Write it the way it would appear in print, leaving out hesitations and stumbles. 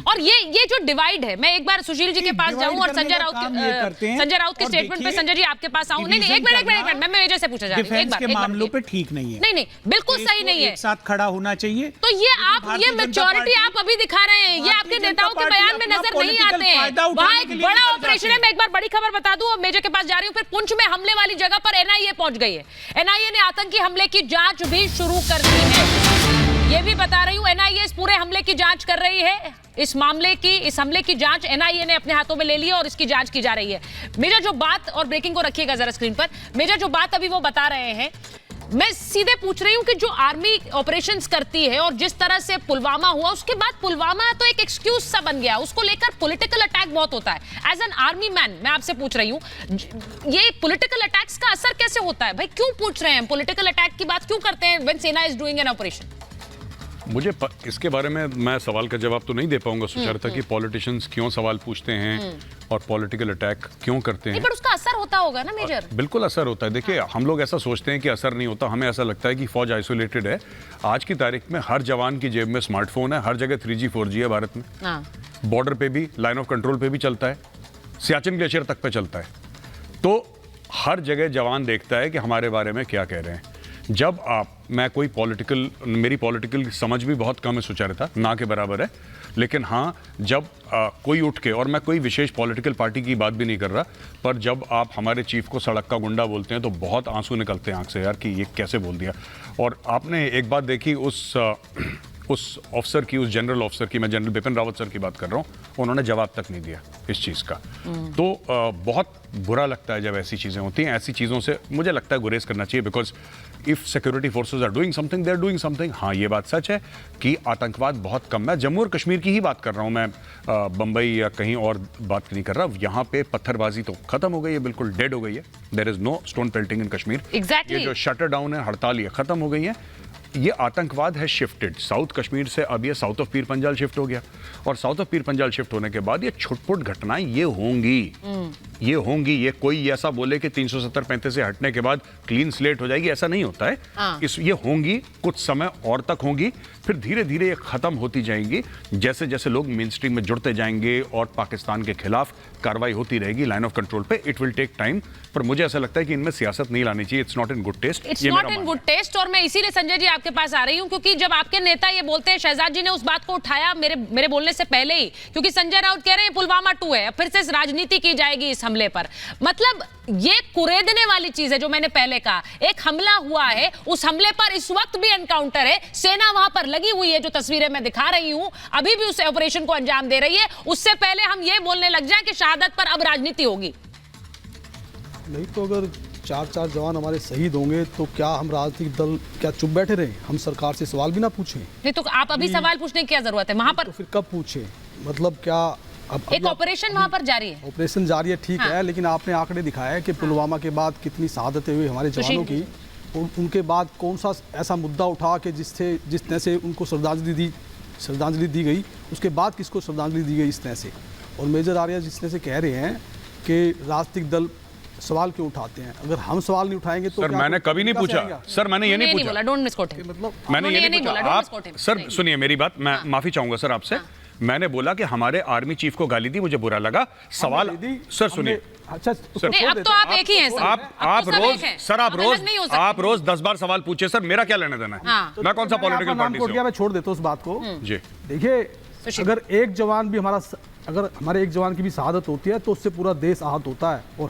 और ये जो डिवाइड है, मैं एक बार सुशील जी के पास जाऊं और संजय राउत के स्टेटमेंट पे संजय जी आपके पास आऊं। नहीं, एक मिनट मैं मेजर से पूछा जा रही हूं। एक बार के मामलों पे ठीक नहीं है। नहीं, बिल्कुल सही नहीं है। एक साथ खड़ा होना चाहिए। तो ये मैच्योरिटी आप अभी दिखा रहे हैं, ये आपके नेताओं के बयान में नजर नहीं आते हैं। वहां एक बड़ा ऑपरेशन है। मैं एक बार बड़ी खबर बता दूं, मेजर के पास जा रही हूं। फिर पुंछ में हमले वाली जगह पर एनआईए पहुंच गई है। एनआईए ने आतंकी हमले की जांच भी शुरू कर दी है। ये भी बता रही हूं, एनआईए इस पूरे हमले की जांच कर रही है। इस हमले की जांच एनआईए ने अपने हाथों में ले ली है और इसकी जांच की जा रही है। मेजर जो बात, और ब्रेकिंग को रखिएगा जरा स्क्रीन पर, मेजर जो बात अभी वो बता रहे हैं, मैं सीधे पूछ रही हूं कि जो आर्मी ऑपरेशंस करती है और जिस तरह से पुलवामा हुआ, उसके बाद पुलवामा तो एक एक्सक्यूज सा बन गया, उसको लेकर पॉलिटिकल अटैक बहुत होता है। एज एन आर्मी मैन मैं आपसे पूछ रही हूं, ये पॉलिटिकल अटैक्स का असर कैसे होता है? भाई क्यों पूछ रहे हैं, पॉलिटिकल अटैक की बात क्यों करते हैं व्हेन सेना इज डूइंग एन ऑपरेशन? मुझे इसके बारे में मैं सवाल का जवाब तो नहीं दे पाऊंगा सुचरिता, कि पॉलिटिशियंस क्यों सवाल पूछते हैं और पॉलिटिकल अटैक क्यों करते हैं। पर उसका असर होता होगा ना मेजर? बिल्कुल असर होता है। देखिए, हम लोग ऐसा सोचते हैं कि असर नहीं होता, हमें ऐसा लगता है कि फौज आइसोलेटेड है। आज की तारीख में हर जवान की जेब में स्मार्टफोन है, हर जगह 3G 4G है भारत में। बॉर्डर पे भी, लाइन ऑफ कंट्रोल पे भी चलता है, सियाचिन ग्लेशियर तक पे चलता है। तो हर जगह जवान देखता है कि हमारे बारे में क्या कह रहे हैं। जब मेरी पॉलिटिकल समझ भी बहुत कम है सुचरिता, ना के बराबर है, लेकिन हाँ, जब कोई उठ के, और मैं कोई विशेष पॉलिटिकल पार्टी की बात भी नहीं कर रहा, पर जब आप हमारे चीफ को सड़क का गुंडा बोलते हैं तो बहुत आंसू निकलते हैं आंख से यार, कि ये कैसे बोल दिया। और आपने एक बात देखी उस ऑफिसर की, उस जनरल ऑफिसर की, मैं जनरल बिपिन रावत सर की बात कर रहा हूँ, उन्होंने जवाब तक नहीं दिया इस चीज़ का। तो बहुत बुरा लगता है जब ऐसी चीज़ें होती हैं। ऐसी चीज़ों से मुझे लगता है गुरेज करना चाहिए, because if security forces are doing something, they are doing something. हाँ, ये बात सच है कि आतंकवाद बहुत कम है। जम्मू और कश्मीर की ही बात कर रहा हूँ मैं, बम्बई या कहीं और बात नहीं कर रहा। यहाँ पे पत्थरबाजी तो खत्म हो गई है, बिल्कुल डेड हो गई है। There is no stone pelting in Kashmir. Exactly. ये जो शटर डाउन है, हड़ताल, ये खत्म हो गई है। ये आतंकवाद है शिफ्टेड साउथ कश्मीर से, अब ये south of Pir Panjal shift हो गया, और south of Pir Panjal shift होने के बाद ये छुटपुट घटनाएं ये होंगी। ये कोई ऐसा बोले कि 370-35 से हटने के बाद क्लीन स्लेट हो जाएगी, ऐसा नहीं होता है। ये होंगी, कुछ समय और तक होंगी, फिर धीरे धीरे ये खत्म होती जाएंगी। जैसे जैसे लोग मेन स्ट्रीम में जुड़ते जाएंगे और पाकिस्तान के खिलाफ कार्रवाई होती रहेगी लाइन ऑफ कंट्रोल पे, इट विल टेक टाइम। पर मुझे ऐसा लगता है कि इनमें सियासत नहीं लानी चाहिए। It's not in good taste. It's not in good taste. और मैं इसीलिए संजय जी आपके पास आ रही हूं, क्योंकि जब आपके नेता ये बोलते हैं, शहजाद जी ने उस बात को उठाया मेरे बोलने से पहले ही, क्योंकि संजय राउत कह रहे हैं पुलवामा 2 है, फिर से राजनीति की जाएगी इस हमले पर। मतलब ये कुरेदने वाली चीज है। जो मैंने पहले कहा, एक हमला हुआ है, उस हमले पर इस वक्त भी एनकाउंटर है, सेना वहां पर लगी हुई है, जो तस्वीरें मैं दिखा रही हूं, अभी भी उस ऑपरेशन को अंजाम दे रही है। उससे पहले हम ये बोलने लग जाएं कि शहादत पर अब राजनीति होगी। नहीं तो अगर 4 जवान हमारे शहीद होंगे तो क्या हम राजनीतिक दल क्या चुप बैठे रहे? हम सरकार से सवाल भी ना पूछें? नहीं तो आप अभी सवाल पूछने की क्या जरूरत है वहां पर? तो फिर कब पूछे? मतलब क्या अब एक ऑपरेशन वहां पर जारी है? ऑपरेशन जारी है, ठीक है, लेकिन आपने आंकड़े दिखाया है कि पुलवामा के बाद कितनी शहादतें हुई हमारे जवानों की। उनके बाद कौन सा ऐसा मुद्दा उठा कि जिस तरह से उनको श्रद्धांजलि दी गई, उसके बाद किसको श्रद्धांजलि दी गई इस तरह से? और मेजर आर्या जिस तरह से कह रहे हैं कि राजनीतिक दल सवाल क्यों उठाते हैं, अगर हम सवाल नहीं उठाएंगे तो सर मैंने कभी नहीं पूछा। सर मैंने ये नहीं पूछा। Don't misquote him. मतलब मैंने ये नहीं पूछा। आप सर सुनिए मेरी बात, मैं माफी चाहूंगा सर आपसे। मैंने बोला कि हमारे आर्मी चीफ को गाली दी, मुझे बुरा लगा। सवाल सर सुनिए, अच्छा नहीं, अब तो आप एक ही हैं सर। आप रोज सर आप रोज 10 बार सवाल पूछे सर, मेरा क्या लेना देना है? मैं कौन सा पॉलिटिकल पार्टी से? मैं छोड़ देता हूं उस बात को जी। देखिए, अगर एक जवान भी हमारे एक जवान की भी शहादत होती है तो उससे पूरा देश आहत होता है। और